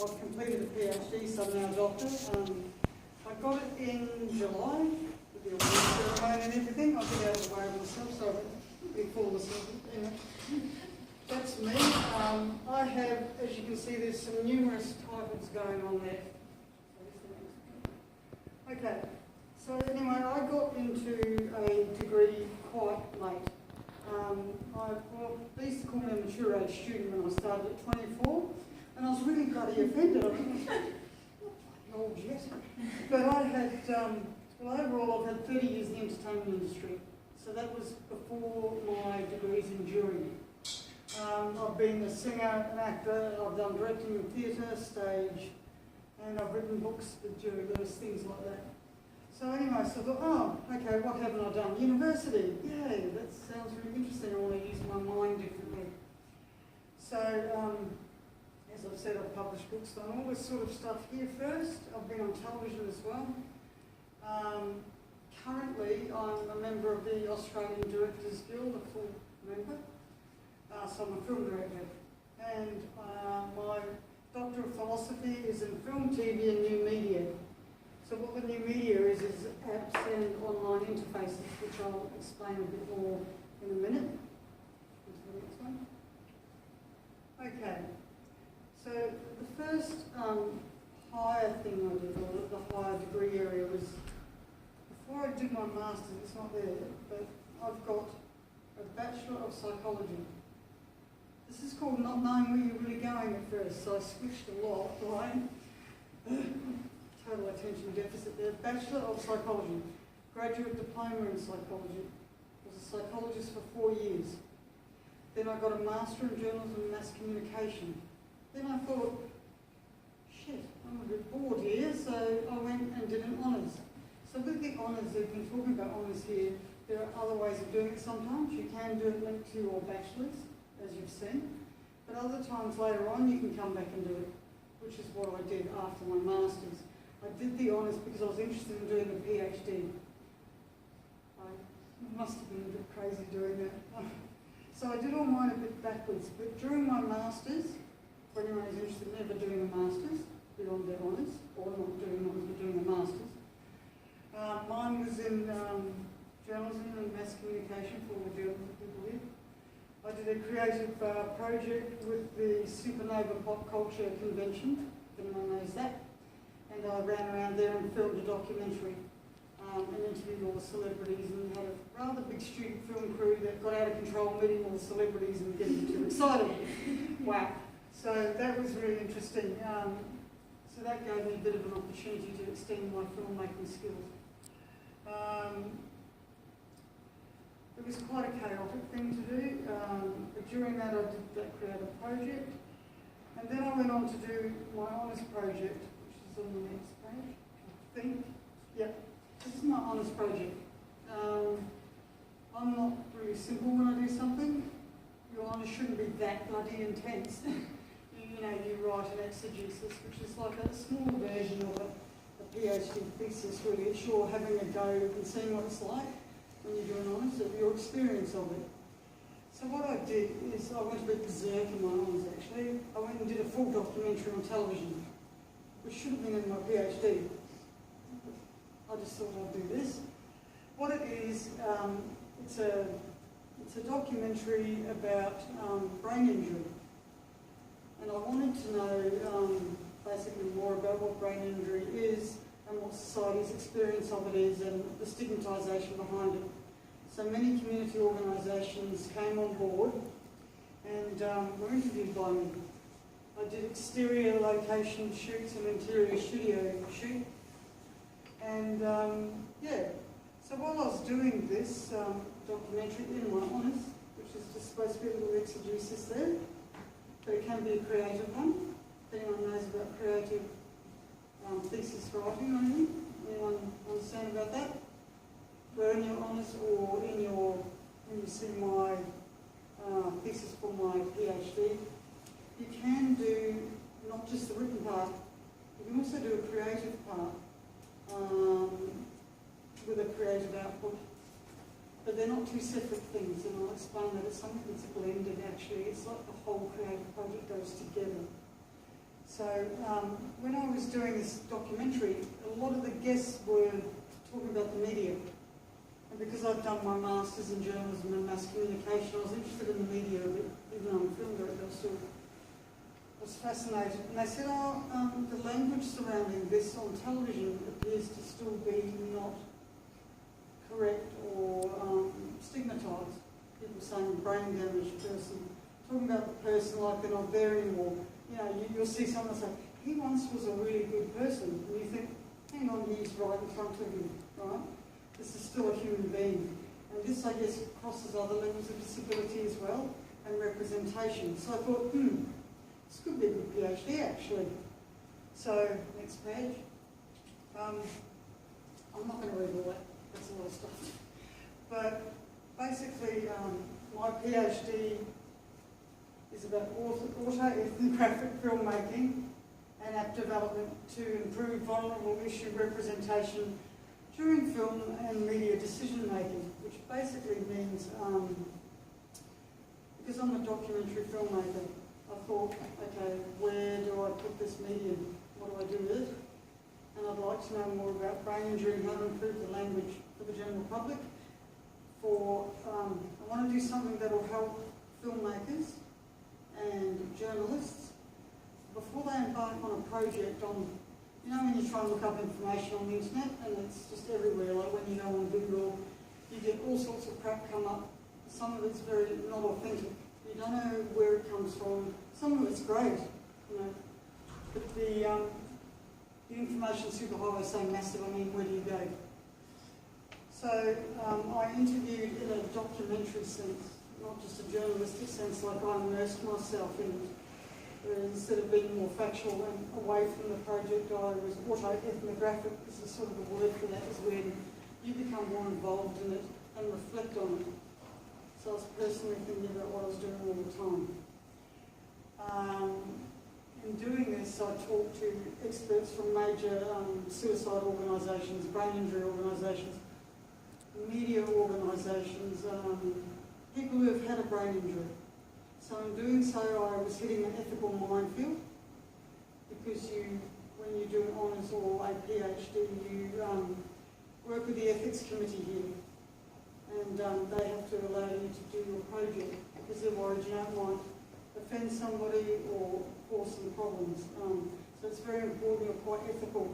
I've completed a PhD, so I'm now a doctor. I got it in July, with the award ceremony and everything. I'll get out of the way of myself, so I can fall asleep. Anyway, that's me. I have, as you can see, there's some numerous titles going on there. Okay, so anyway, I got into a degree quite late. They used to call me a mature age student when I started at 24, and I was really bloody offended. I mean, not old yet. But I had, well, overall I've had 30 years in the entertainment industry, so that was before my degrees in jury. I've been a singer, an actor, I've done directing in theatre, stage, and I've written books with jury, those things like that. So anyway, so I thought, oh, okay, what haven't I done? University, yay, that sounds really interesting. I want to use my mind differently. So, as I've said, I've published books, done all this sort of stuff here first. I've been on television as well. Currently, I'm a member of the Australian Directors Guild, a full member. So I'm a film director. And my Doctor of Philosophy is in Film, TV and New Media. So what the new media is apps and online interfaces, which I'll explain a bit more in a minute. Into the next one. Okay, so the first higher thing I did, or the higher degree area, was before I did my Masters, it's not there, but I've got a Bachelor of Psychology. This is called not knowing where you're really going at first, so I switched a lot, right? Total attention deficit there. Bachelor of Psychology, graduate diploma in psychology. I was a psychologist for 4 years. Then I got a Master in Journalism and Mass Communication. Then I thought, shit, I'm a bit bored here, so I went and did an Honours. So with the Honours, they've been talking about Honours here, there are other ways of doing it sometimes. You can do it linked to your Bachelor's, as you've seen. But other times later on, you can come back and do it, which is what I did after my Masters. I did the Honours because I was interested in doing a PhD. I must have been a bit crazy doing that. So I did all mine a bit backwards, but during my Masters, for anyone who's interested in ever doing a Masters, beyond their Honours, or not doing Honours but doing a Masters, mine was in journalism and mass communication for all the journalism people here. I did a creative project with the Supernova Pop Culture Convention, if anyone knows that. And I ran around there and filmed a documentary and interviewed all the celebrities, and had a rather big student film crew that got out of control meeting all the celebrities and getting too excited. Wow. So that was really interesting. So that gave me a bit of an opportunity to extend my filmmaking skills. It was quite a chaotic thing to do, but during that I did that creative project. And then I went on to do my Honours project, on the next page, I think. Yep, this is my Honours project. I'm not really simple when I do something. Your Honours shouldn't be that bloody intense. you know, you write an exegesis, which is like a small version of a PhD thesis, really. It's your having a go and seeing what it's like when you do an Honours, of your experience of it. So what I did is I went a bit berserk in my Honours, actually. I went and did a full documentary on television, which should have been in my PhD. I just thought I'd do this. What it is, it's a documentary about brain injury. And I wanted to know basically more about what brain injury is and what society's experience of it is and the stigmatisation behind it. So many community organisations came on board and were interviewed by me. I did exterior location shoots and interior studio shoot. And yeah, so while I was doing this documentary in my Honours, which is just supposed to be a little exegesis there, but it can be a creative one. If anyone knows about creative thesis writing or anything, anyone understand about that? Where in your Honours or in your, when you see my thesis for my PhD, you can do not just the written part, you can also do a creative part with a creative output. But they're not two separate things, and I'll explain that it's something that's blended actually. It's like the whole creative project goes together. So when I was doing this documentary, a lot of the guests were talking about the media. And because I've done my Masters in Journalism and Mass Communication, I was interested in the media a bit, even though I'm a film director, I was fascinated. And they said, the language surrounding this on television appears to still be not correct or stigmatised. People saying brain damaged person, talking about the person like they're not there anymore. You know, you'll see someone say, he once was a really good person. And you think, hang on, he's right in front of you, right? This is still a human being. And this, I guess, crosses other levels of disability as well, and representation. So I thought, this could be a good PhD, actually. So, next page. I'm not going to read all that. That's a lot of stuff. But basically, my PhD is about auto-ethnographic filmmaking and app development to improve vulnerable issue representation during film and media decision making, which basically means, because I'm a documentary filmmaker, I thought, okay, where do I put this medium? What do I do with it? And I'd like to know more about brain injury and how to improve the language for the general public. I want to do something that will help filmmakers and journalists before they embark on a project on, you know, when you try and look up information on the internet and it's just everywhere, like when you go on Google, you get all sorts of crap come up. Some of it's very not authentic. You don't know where it comes from. Some of it's great, you know. But the information superhighway is so massive, I mean, where do you go? So I interviewed in a documentary sense, not just a journalistic sense, like I immersed myself in it. Instead of being more factual and away from the project, I was auto-ethnographic, is the sort of the word for that, is when you become more involved in it and reflect on it. So I was personally thinking about what I was doing all the time. In doing this, I talked to experts from major suicide organisations, brain injury organisations, media organisations, people who have had a brain injury. So in doing so, I was hitting an ethical minefield, because when you do an honours or a PhD, you work with the ethics committee here, and they have to allow you to do your project, because they're worried you don't might offend somebody or cause some problems. So it's very important you're quite ethical.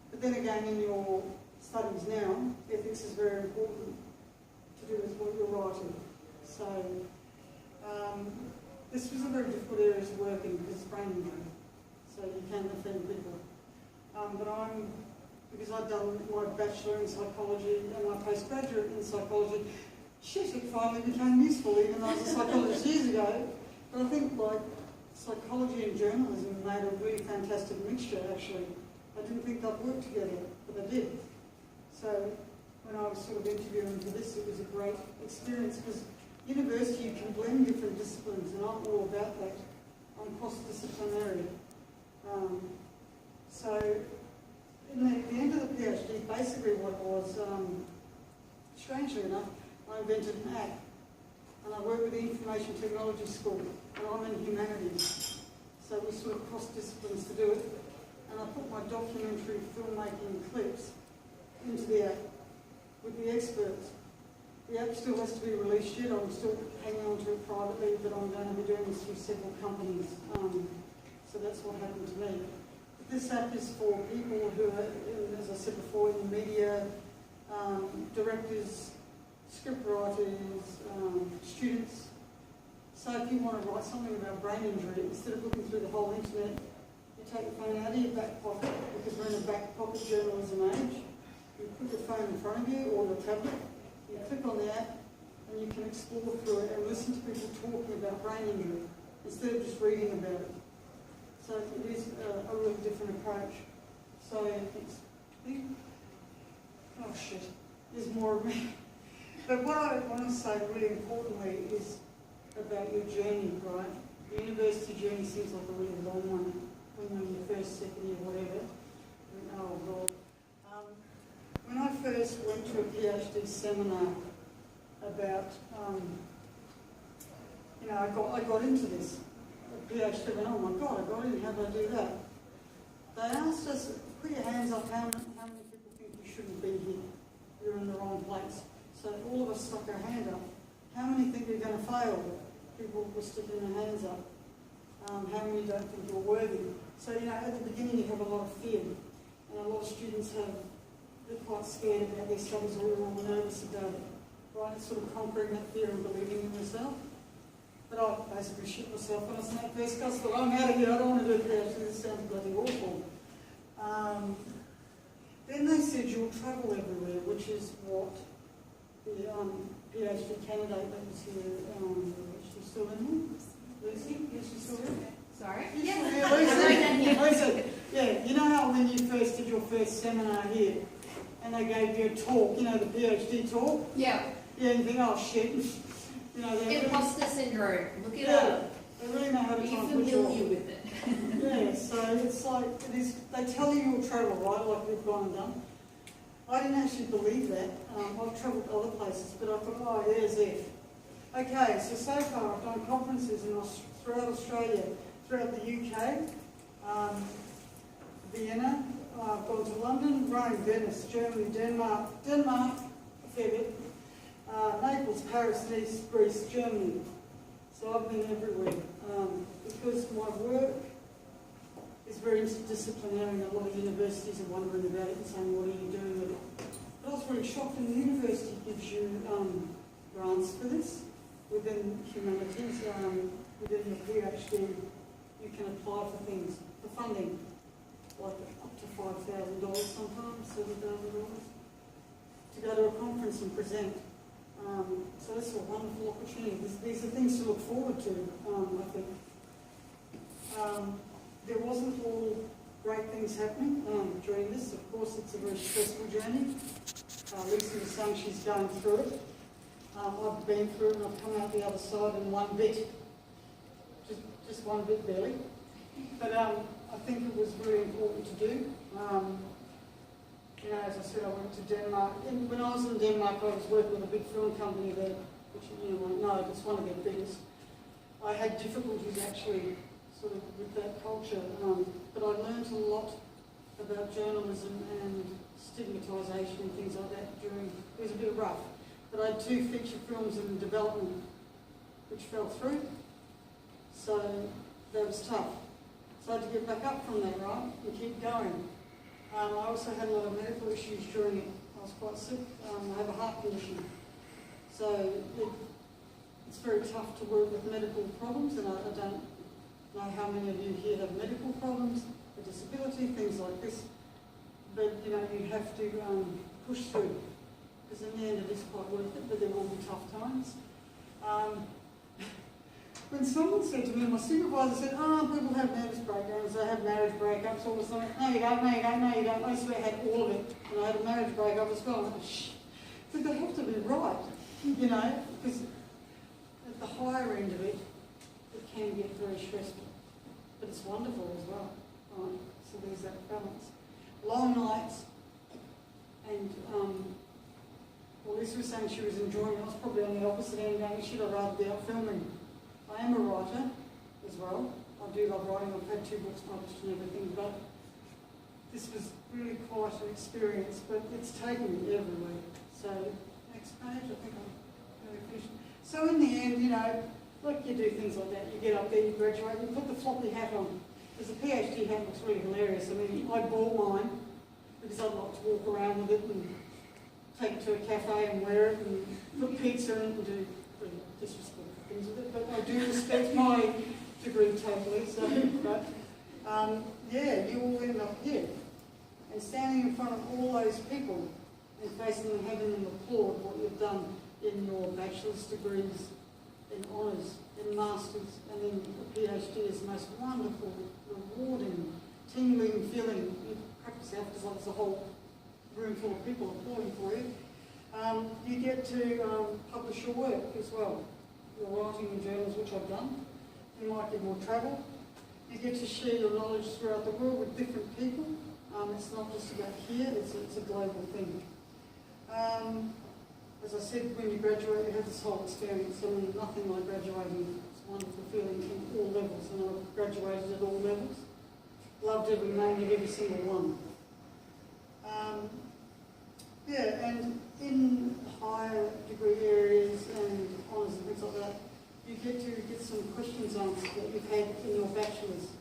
But then again, in your studies now, ethics is very important to do with what you're writing. So this was a very difficult area to work in because it's brain injury, so you can offend people. But because I've done my bachelor in psychology and my postgraduate in psychology, shit, it finally became useful, even though I was a psychologist years ago. But I think like psychology and journalism made a really fantastic mixture, actually. I didn't think they'd work together, but they did. So when I was sort of interviewing for this, it was a great experience, because university, you can blend different disciplines, and I'm all about that. I'm cross-disciplinary. So in the end of the PhD, basically what it was, strangely enough, I invented an app. And I work with the Information Technology School, and I'm in humanities. So we sort of cross disciplines to do it. And I put my documentary filmmaking clips into the app with the experts. The app still has to be released yet. I'm still hanging on to it privately, but I'm going to be doing this through several companies. So that's what happened to me. But this app is for people who are, as I said before, in the media, directors, script writers, students. So if you want to write something about brain injury, instead of looking through the whole internet, you take your phone out of your back pocket, because we're in a back pocket journalism age. You put your phone in front of you or your tablet, you click on the app, and you can explore through it and listen to people talking about brain injury instead of just reading about it. So it is a really different approach. So it's, oh shit, there's more of me. But what I want to say really importantly is about your journey, right? The university journey seems like a really long one when you're in your first, second year, whatever. Oh God. When I first went to a PhD seminar about, I got into this PhD went, oh my God, I got in, how did I do that? They asked us, put your hands up, how many people think you shouldn't be here? You're in the wrong place. So all of us stuck our hand up. How many think you're going to fail? People were sticking their hands up. How many don't think you're worthy? So, you know, at the beginning you have a lot of fear. And a lot of students they're quite scared about their studies or they're all nervous about it. Right? It's sort of conquering that fear and believing in yourself. But I basically shit myself when I was in that first class, but I'm out of here, I don't want to do PhD, this sounds bloody awful. Then they said you'll travel everywhere, which is what the PhD candidate that was here, she's still in here? Lucy? Yes, she's still here? Sorry? Yeah, Lucy. Lucy, yeah, you know how when you first did your first seminar here, and they gave you a talk, you know, the PhD talk? Yeah. Yeah, you think, oh shit. You know, imposter syndrome. Look it up. They really know how to Are try you and put you familiar with it? Yeah, so it's like, they tell you you'll travel, right, like we've gone and done. I didn't actually believe that. I've travelled other places, but I thought, oh, there's it. Okay, so far I've done conferences throughout Australia, throughout the UK, Vienna, I've gone to London, Rome, Venice, Germany, Denmark, a fair bit, Naples, Paris, Nice, Greece, Germany. So I've been everywhere because my work is very interdisciplinary and a lot of universities are wondering about it and saying, what are you doing with it? But I was very shocked when the university gives you grants for this within humanities, within your PhD. You can apply for things, for funding, like up to $5,000 sometimes, $7,000, to go to a conference and present. So that's a wonderful opportunity. These are things to look forward to, I think. There wasn't all great things happening during this. Of course, it's a very stressful journey. Lisa was saying she's going through it. I've been through it and I've come out the other side in one bit. Just one bit, barely. But I think it was very important to do. You know, as I said, I went to Denmark. When I was in Denmark, I was working with a big film company there, which you might know, it's one of their biggest. I had difficulties actually sort of with that culture, but I learned a lot about journalism and stigmatisation and things like that during, it was a bit rough. But I had 2 feature films in development which fell through, so that was tough. So I had to get back up from that, right, and keep going. I also had a lot of medical issues during it. I was quite sick. I have a heart condition. So it's very tough to work with medical problems, and I don't know how many of you here have medical problems, a disability, things like this. But, you know, you have to push through, because in the end it is quite worth it, but there will be tough times. When someone said to me, my supervisor said, oh, people have nervous breakdowns, they have marriage breakups, all this stuff. No, you don't, no, you don't, no, you don't. I swear I had all of it. And I had a marriage breakup as well. Shh. But they have to be right, you know, because at the higher end of it, it can get very stressful. But it's wonderful as well. Right? So there's that balance. Long nights, and well, Lisa was saying she was enjoying it. I was probably on the opposite end going, shit, I'd rather be out filming. I am a writer as well. I do love writing. I've had 2 books published and everything, but this was really quite an experience, but it's taken me everywhere. So, next page, I think I'm really finished. So in the end, you know, like you do things like that, you get up there, you graduate, you put the floppy hat on. Because the PhD hat looks really hilarious. I mean, I bought mine because I'd like to walk around with it and take it to a cafe and wear it and put pizza in it and do pretty disrespectful things with it, but I do respect my degree totally, so, but, yeah, you all end up here. And standing in front of all those people and facing them, having them applaud what you've done in your bachelor's degrees, in honours, in masters, and in a PhD is the most wonderful, rewarding, tingling feeling. You practice after there's a whole room full of people applauding for you. You get to publish your work as well. Your writing in journals, which I've done. You might get more travel. You get to share your knowledge throughout the world with different people. It's not just about here, it's a global thing. As I said, when you graduate, you have this whole experience. I mean, nothing like graduating a wonderful feeling in all levels, and I've graduated at all levels. Loved every name of every single one. Yeah, and in higher degree areas and honours and things like that, you get to get some questions answered that you've had in your bachelor's.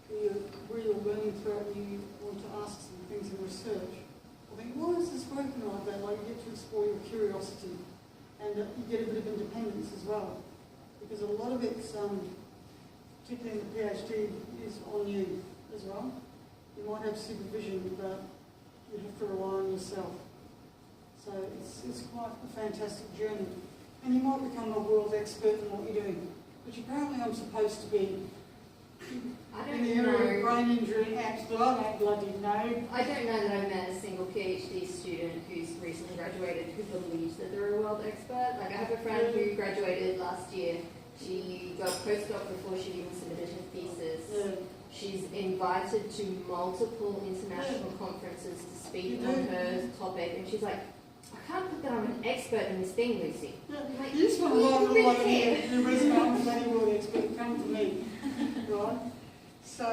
Where you're learning through it, you want to ask some things in research. I think, why is this working like that? Like, you get to explore your curiosity, and you get a bit of independence as well. Because a lot of it's, particularly in the PhD, is on you as well. You might have supervision, but you have to rely on yourself. So it's quite a fantastic journey. And you might become a world expert in what you're doing, which apparently I'm supposed to be. In the area of brain injury apps, but I don't bloody know. I don't know that I've met a single PhD student who's recently graduated who believes that they're a world expert. Like, I have a friend who graduated last year. She got a postdoc before she even submitted her thesis. Yeah. She's invited to multiple international conferences to speak on her topic, and she's like, I can't put that I'm an expert in this thing, Lucy. Yeah. Like, You just want to write all over your resume, I'm a bloody world expert, come to me. Right? So,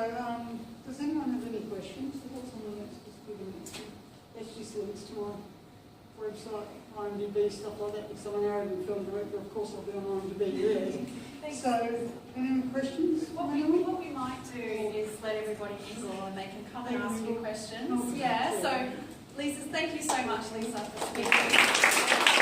does anyone have any questions? What's on the next? Just give me that's just links to my website, IMDb, stuff like that, because I'm an Arabic film director, of course I'll be on IMDb there. So, any questions? What we might do is let everybody mingle and they can come and ask you questions. Yeah, so Lisa, thank you so much, Lisa, for speaking.